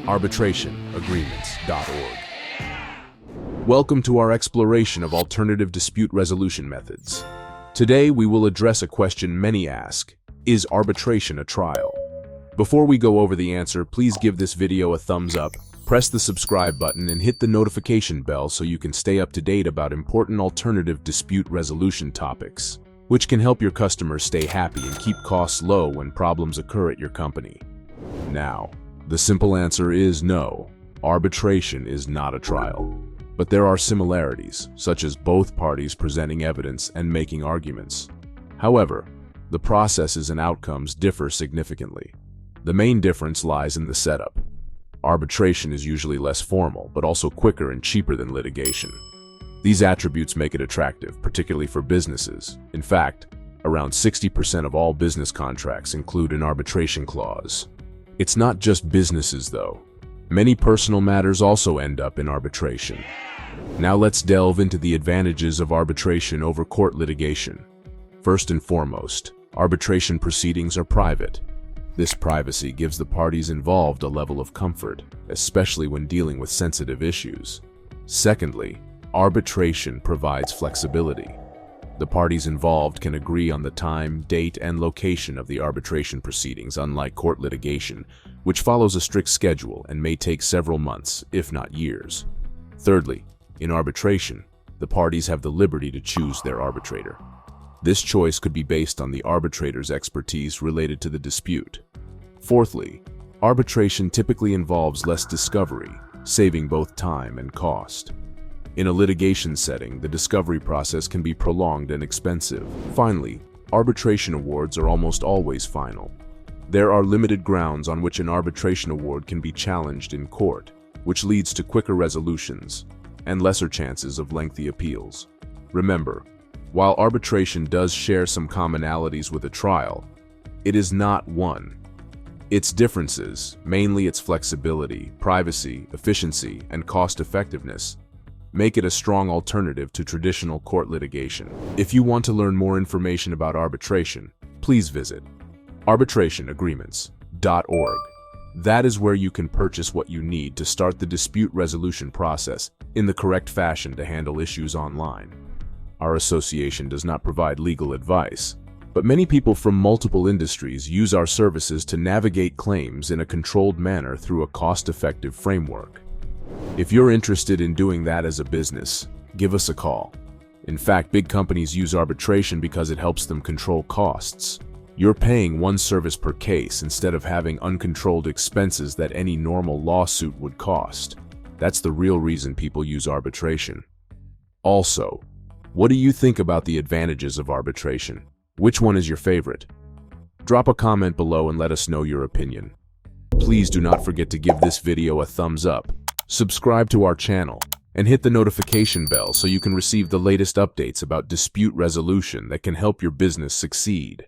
arbitrationagreements.org. Welcome to our exploration of alternative dispute resolution methods. Today we will address a question many ask: is arbitration a trial? Before we go over the answer, please give this video a thumbs up, press the subscribe button, and hit the notification bell so you can stay up to date about important alternative dispute resolution topics, which can help your customers stay happy and keep costs low when problems occur at your company. Now, the simple answer is no, arbitration is not a trial. But there are similarities, such as both parties presenting evidence and making arguments. However, the processes and outcomes differ significantly. The main difference lies in the setup. Arbitration is usually less formal, but also quicker and cheaper than litigation. These attributes make it attractive, particularly for businesses. In fact, around 60% of all business contracts include an arbitration clause. It's not just businesses, though. Many personal matters also end up in arbitration. Now let's delve into the advantages of arbitration over court litigation. First and foremost, arbitration proceedings are private. This privacy gives the parties involved a level of comfort, especially when dealing with sensitive issues. Secondly, arbitration provides flexibility. The parties involved can agree on the time, date, and location of the arbitration proceedings, unlike court litigation, which follows a strict schedule and may take several months, if not years. Thirdly, in arbitration, the parties have the liberty to choose their arbitrator. This choice could be based on the arbitrator's expertise related to the dispute. Fourthly, arbitration typically involves less discovery, saving both time and cost. In a litigation setting, the discovery process can be prolonged and expensive. Finally, arbitration awards are almost always final. There are limited grounds on which an arbitration award can be challenged in court, which leads to quicker resolutions and lesser chances of lengthy appeals. Remember, while arbitration does share some commonalities with a trial, it is not one. Its differences, mainly its flexibility, privacy, efficiency, and cost-effectiveness, make it a strong alternative to traditional court litigation. If you want to learn more information about arbitration, please visit arbitrationagreements.org. That is where you can purchase what you need to start the dispute resolution process in the correct fashion to handle issues online. Our association does not provide legal advice, but many people from multiple industries use our services to navigate claims in a controlled manner through a cost-effective framework. If you're interested in doing that as a business, give us a call. In fact, big companies use arbitration because it helps them control costs. You're paying one service per case instead of having uncontrolled expenses that any normal lawsuit would cost. That's the real reason people use arbitration. Also, what do you think about the advantages of arbitration? Which one is your favorite? Drop a comment below and let us know your opinion. Please do not forget to give this video a thumbs up, subscribe to our channel, and hit the notification bell so you can receive the latest updates about dispute resolution that can help your business succeed.